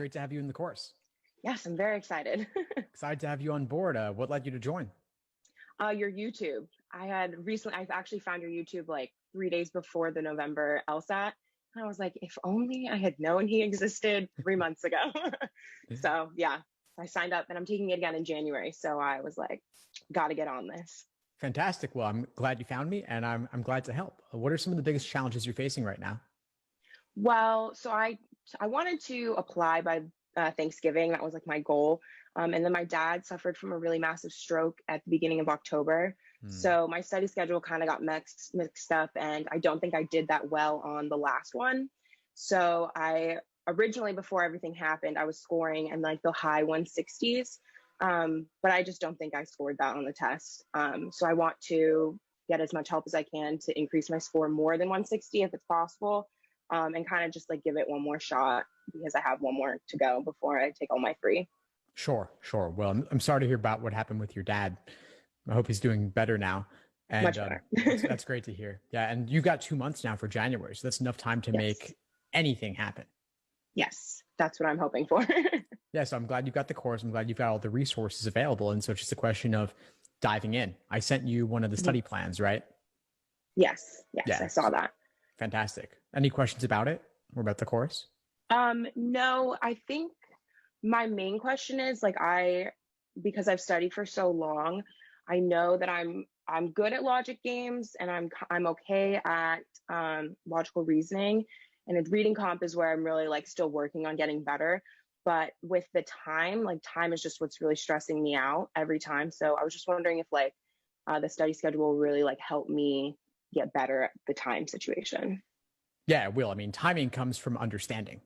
great to have you in the course. Yes, I'm very excited. Excited to have you on board. What led you to join? Your YouTube. I've actually found your YouTube like 3 days before the November LSAT. And I was like, if only I had known he existed 3 months ago. So yeah, I signed up and I'm taking it again in January. So I was like, got to get on this. Fantastic. Well, I'm glad you found me, and I'm glad to help. What are some of the biggest challenges you're facing right now? Well, so I wanted to apply by Thanksgiving. That was like my goal. And then my dad suffered from a really massive stroke at the beginning of October. Hmm. So my study schedule kind of got mixed up, and I don't think I did that well on the last one. So I originally, before everything happened, I was scoring in like the high 160s. But I just don't think I scored that on the test. So I want to get as much help as I can to increase my score more than 160 if it's possible, and kind of just like give it one more shot because I have one more to go before I take all my free. Sure, sure. Well, I'm sorry to hear about what happened with your dad. I hope he's doing better now. And Much better. that's great to hear. Yeah, and you've got 2 months now for January, so that's enough time to Yes. make anything happen. Yes. That's what I'm hoping for. Yeah, so I'm glad you've got the course. I'm glad you've got all the resources available. And so it's just a question of diving in. I sent you one of the Mhm. study plans, right? Yes. Yes. Yeah, I saw that. fantastic. Any questions about it or about the course? No, I think my main question is like because I've studied for so long, I know that I'm good at logic games and I'm okay at logical reasoning, and reading comp is where I'm really like still working on getting better. But with the time, like time is just what's really stressing me out every time. So I was just wondering if like the study schedule will really like help me get better at the time situation. Yeah, it will. I mean, timing comes from understanding.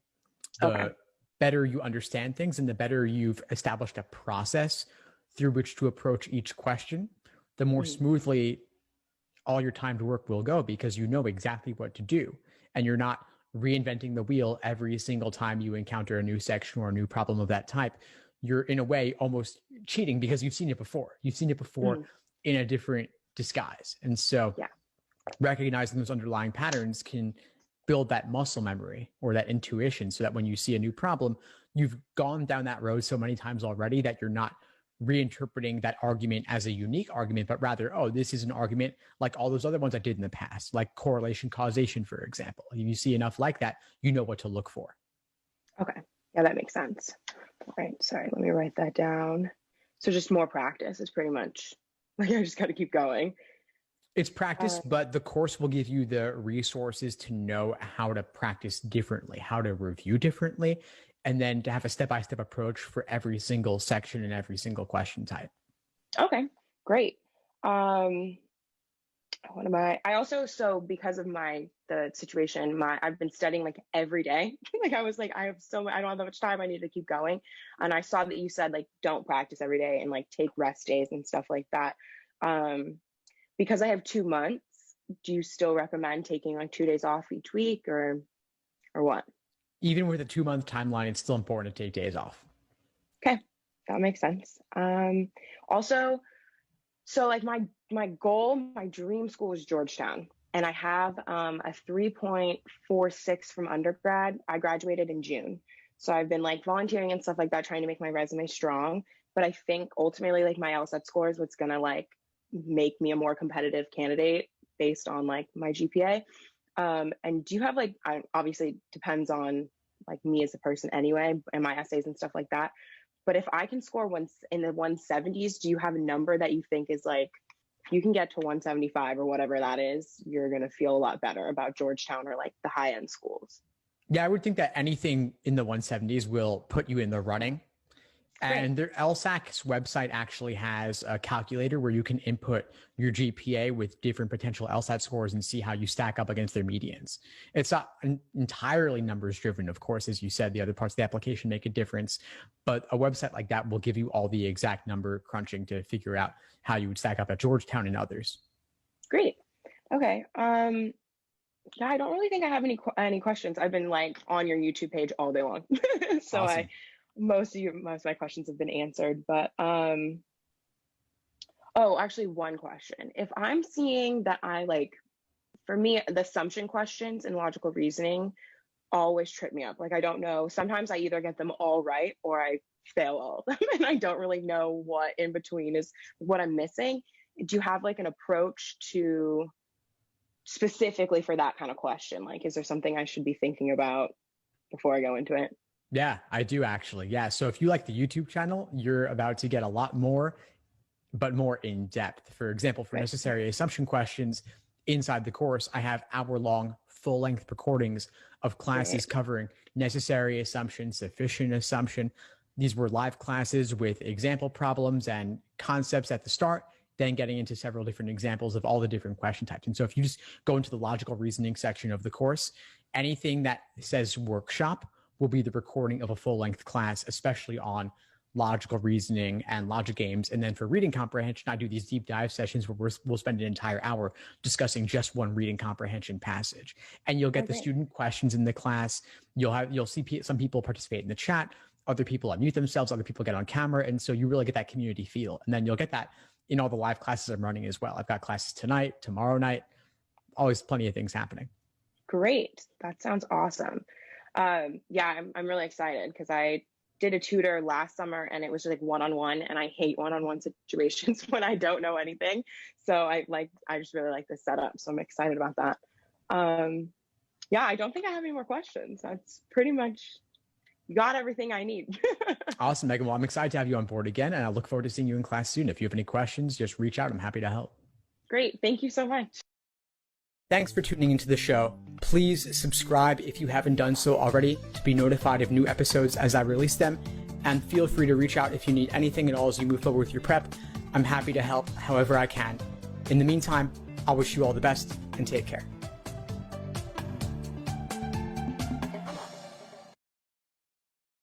Okay. The better you understand things and the better you've established a process through which to approach each question, the more Mhm. smoothly all your timed work will go because you know exactly what to do. And you're not reinventing the wheel every single time you encounter a new section or a new problem of that type. You're in a way almost cheating because you've seen it before. You've seen it before Mhm. in a different disguise. And so Yeah. recognizing those underlying patterns can build that muscle memory or that intuition so that when you see a new problem, you've gone down that road so many times already that you're not reinterpreting that argument as a unique argument, but rather, oh, this is an argument like all those other ones I did in the past, like correlation causation, for example. If you see enough like that, you know what to look for. Okay. Yeah, that makes sense. All right. Sorry, let me write that down. So just more practice is pretty much like I just got to keep going. It's practice, Uh, but the course will give you the resources to know how to practice differently, how to review differently, and then to have a step by step approach for every single section and every single question type. okay, great. Um, what am I also, so because of the situation, I've been studying like every day. Like I was like, I don't have that much time. I need to keep going. And I saw that you said like don't practice every day and like take rest days and stuff like that. Um, because I have 2 months, do you still recommend taking like 2 days off each week or what? Even with a 2 month timeline, it's still important to take days off. Okay, that makes sense. Also, so like my goal, my dream school is Georgetown, and I have a 3.46 from undergrad. I graduated in June, so I've been like volunteering and stuff like that, trying to make my resume strong. But I think ultimately, like my LSAT score is what's gonna like make me a more competitive candidate based on like my GPA. And do you have like, obviously it depends on like me as a person anyway, and my essays and stuff like that. But if I can score once in the 170s, do you have a number that you think is like, if you can get to 175 or whatever that is, you're going to feel a lot better about Georgetown or like the high end schools? Yeah, I would think that anything in the 170s will put you in the running. Great. And their LSAC's website actually has a calculator where you can input your GPA with different potential LSAT scores and see how you stack up against their medians. It's not entirely numbers driven, of course, as you said, the other parts of the application make a difference. But a website like that will give you all the exact number crunching to figure out how you would stack up at Georgetown and others. Great. Okay. Yeah, I don't really think I have any questions. I've been like on your YouTube page all day long. So I Awesome. most of my questions have been answered, but oh, actually one question. If I'm seeing that I like, for me the assumption questions and logical reasoning always trip me up. Like, I don't know. Sometimes I either get them all right or I fail all of them, and I don't really know what in between is what I'm missing. Do you have like an approach to specifically for that kind of question? Like, is there something I should be thinking about before I go into it? Yeah, I do actually. Yeah. So if you like the YouTube channel, you're about to get a lot more, but more in depth. For example, for Right. necessary assumption questions inside the course, I have hour-long full-length recordings of classes Right. covering necessary assumption, sufficient assumption. These were live classes with example problems and concepts at the start, then getting into several different examples of all the different question types. And so if you just go into the logical reasoning section of the course, anything that says workshop will be the recording of a full-length class, especially on logical reasoning and logic games. And then for reading comprehension, I do these deep dive sessions where we'll spend an entire hour discussing just one reading comprehension passage. And you'll get the student questions in the class. You'll see some people participate in the chat, other people unmute themselves, other people get on camera. And so you really get that community feel. And then you'll get that in all the live classes I'm running as well. I've got classes tonight, tomorrow night, always plenty of things happening. Great. That sounds awesome. Yeah, I'm really excited because I did a tutor last summer and it was just like one-on-one, and I hate one-on-one situations when I don't know anything. So I just really like this setup. So I'm excited about that. Yeah, I don't think I have any more questions. That's pretty much, you got everything I need. Awesome, Megan. Well, I'm excited to have you on board again, and I look forward to seeing you in class soon. If you have any questions, just reach out. I'm happy to help. Great. Thank you so much. Thanks for tuning into the show. Please subscribe if you haven't done so already to be notified of new episodes as I release them. And feel free to reach out if you need anything at all as you move forward with your prep. I'm happy to help however I can. In the meantime, I'll wish you all the best and take care.